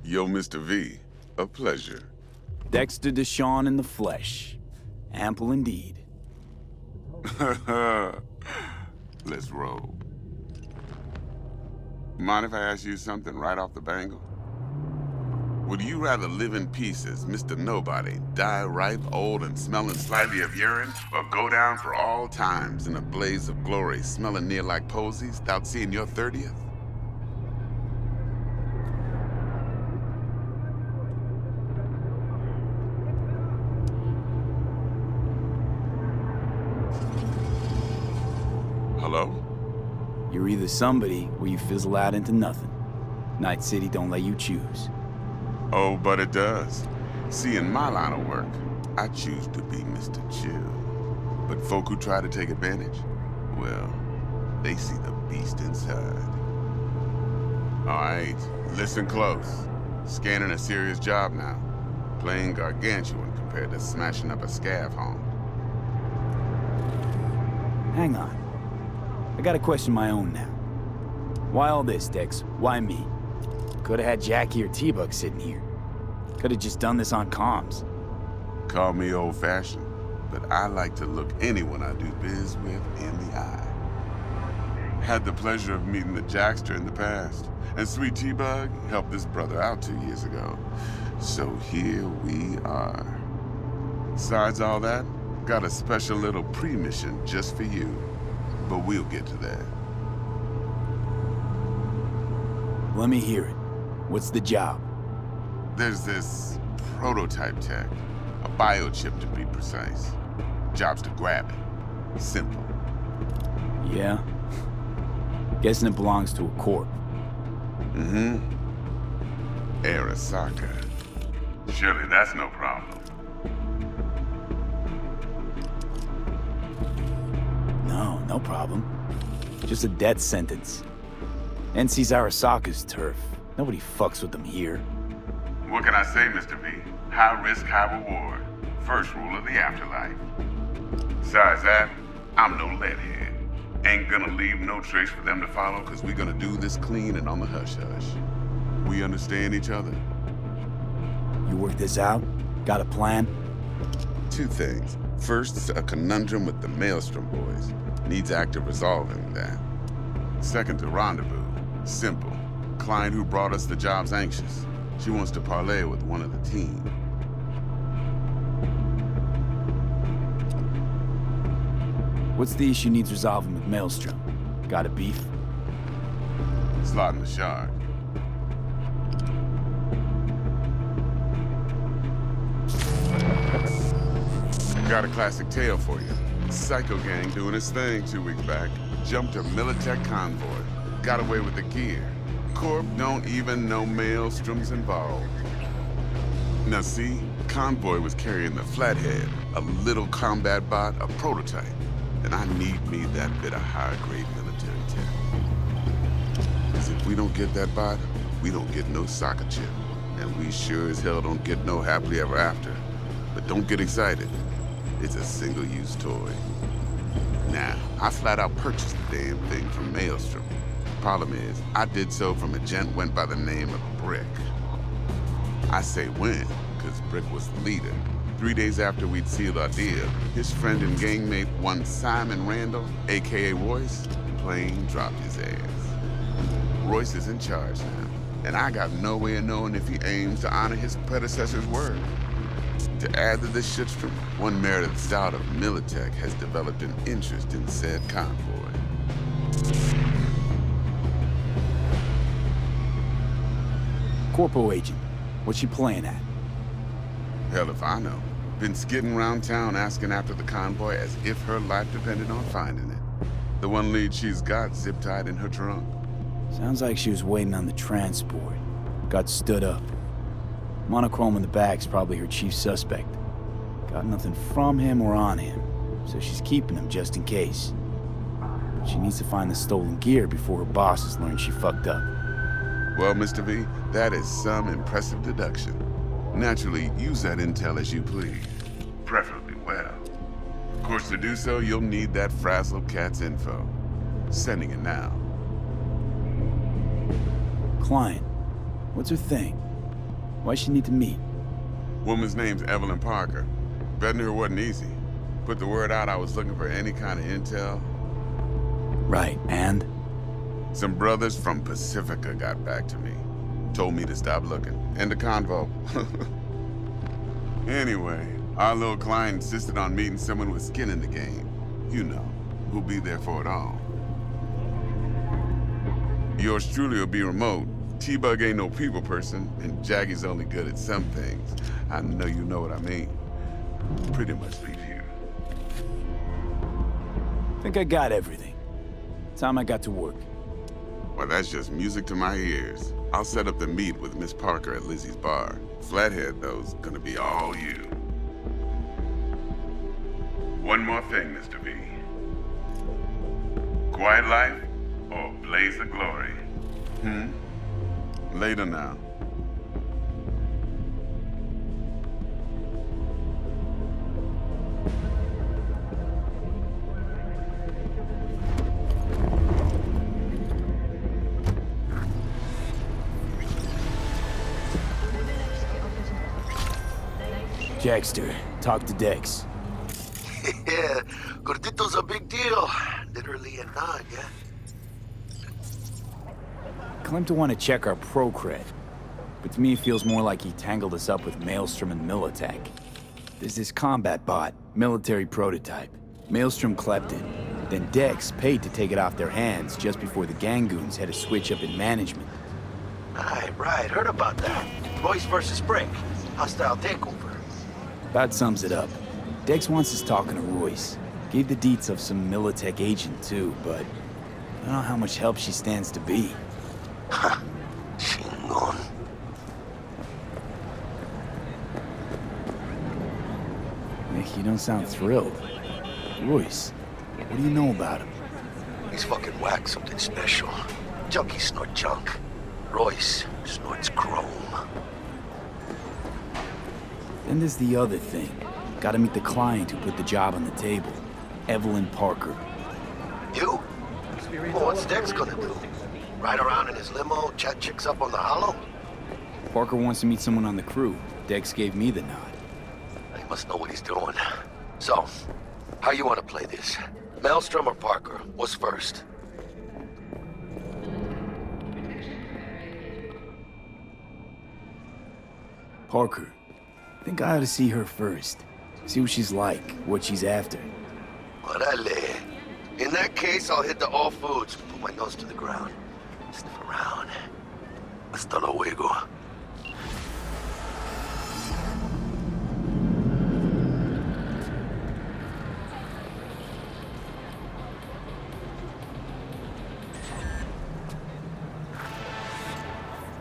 Yo, Mr. V. A pleasure. Dexter Deshawn in the flesh. Ample indeed. Let's roll. Mind if I ask you something right off the bangle? Would you rather live in peace as Mr. Nobody, die ripe, old, and smelling slightly of urine, or go down for all times in a blaze of glory, smelling near like posies, without seeing your 30th? Hello? You're either somebody or you fizzle out into nothing. Night City don't let you choose. Oh, but it does. See, in my line of work, I choose to be Mr. Chill. But folk who try to take advantage, well, they see the beast inside. All right, listen close. Scanning a serious job now. Playing gargantuan compared to smashing up a scav home. Hang on. I got a question of my own now. Why all this, Dex? Why me? Could've had Jackie or T-Bug sitting here. Could've just done this on comms. Call me old-fashioned, but I like to look anyone I do biz with in the eye. Had the pleasure of meeting the Jackster in the past, and sweet T-Bug helped this brother out 2 years ago. So here we are. Besides all that, got a special little pre-mission just for you. But we'll get to that. Let me hear it. What's the job? There's this prototype tech, a biochip to be precise. Job's to grab it. Simple. Yeah? Guessing it belongs to a corp. Mm-hmm. Arasaka. Surely that's no problem. No problem. Just a death sentence. NC's Arasaka's turf. Nobody fucks with them here. What can I say, Mr. V? High risk, high reward. First rule of the afterlife. Besides that, I'm no leadhead. Ain't gonna leave no trace for them to follow, cause we gonna do this clean and on the hush-hush. We understand each other? You work this out? Got a plan? Two things. First, a conundrum with the Maelstrom boys. Needs active resolving that. Second, a rendezvous. Simple. Client who brought us the job's anxious. She wants to parlay with one of the team. What's the issue needs resolving with Maelstrom? Got a beef? Slotting the shard. Got a classic tale for you. Psycho gang doing its thing 2 weeks back. Jumped a Militech convoy. Got away with the gear. Corp don't even know Maelstrom's involved. Now see, convoy was carrying the Flathead, a little combat bot, a prototype. And I need me that bit of high-grade military tech. Because if we don't get that bot, we don't get no soccer chip. And we sure as hell don't get no happily ever after. But don't get excited. It's a single-use toy. Now, I flat out purchased the damn thing from Maelstrom. Problem is, I did so from a gent went by the name of Brick. I say when, because Brick was the leader. 3 days after we'd sealed our deal, his friend and gangmate, one Simon Randall, aka Royce, plain dropped his ass. Royce is in charge now, and I got no way of knowing if he aims to honor his predecessor's word. To add to this shitstorm, one Meredith Stout of Militech has developed an interest in said convoy. Corpo agent. What's she playing at? Hell if I know. Been skidding around town asking after the convoy as if her life depended on finding it. The one lead she's got zip-tied in her trunk. Sounds like she was waiting on the transport. Got stood up. Monochrome in the back's probably her chief suspect. Got nothing from him or on him, so she's keeping him just in case. She needs to find the stolen gear before her bosses learn she fucked up. Well, Mr. V, that is some impressive deduction. Naturally, use that intel as you please. Preferably well. Of course, to do so, you'll need that frazzle cat's info. Sending it now. Client. What's her thing? Why she need to meet? Woman's name's Evelyn Parker. Betting her wasn't easy. Put the word out I was looking for any kind of intel. Right, and? Some brothers from Pacifica got back to me. Told me to stop looking. End of convo. Anyway, our little client insisted on meeting someone with skin in the game. You know, who'll be there for it all. Yours truly will be remote. T-Bug ain't no people person, and Jackie's only good at some things. I know you know what I mean. Pretty much leave here. Think I got everything. Time I got to work. Well, that's just music to my ears. I'll set up the meet with Miss Parker at Lizzie's bar. Flathead, though's gonna be all you. One more thing, Mr. V. Quiet life or blaze of glory? Later now. Dexter, talk to Dex. Yeah, Gordito's a big deal. Literally and not, yeah? Claimed to want to check our pro cred, but to me it feels more like he tangled us up with Maelstrom and Militech. There's this combat bot, military prototype. Maelstrom clept it. Then Dex paid to take it off their hands just before the Gangoons had a switch up in management. Right, heard about that. Royce versus Brick. Hostile takeover. About sums it up. Dex wants us talking to Royce. Gave the deets of some Militech agent too, but I don't know how much help she stands to be. Chingon. Nick, you don't sound thrilled. Royce, what do you know about him? He's fucking whack, something special. Junkies snort junk. Royce snorts chrome. Then there's the other thing. Gotta meet the client who put the job on the table. Evelyn Parker. You? Well, what's Dex gonna do? Ride around in his limo, chat chicks up on the hollow? Parker wants to meet someone on the crew. Dex gave me the nod. He must know what he's doing. So, how you want to play this? Maelstrom or Parker? What's first? Parker. Think I ought to see her first. See what she's like, what she's after. Orale. In that case, I'll hit the all foods, put my nose to the ground. Sniff around. Hasta luego.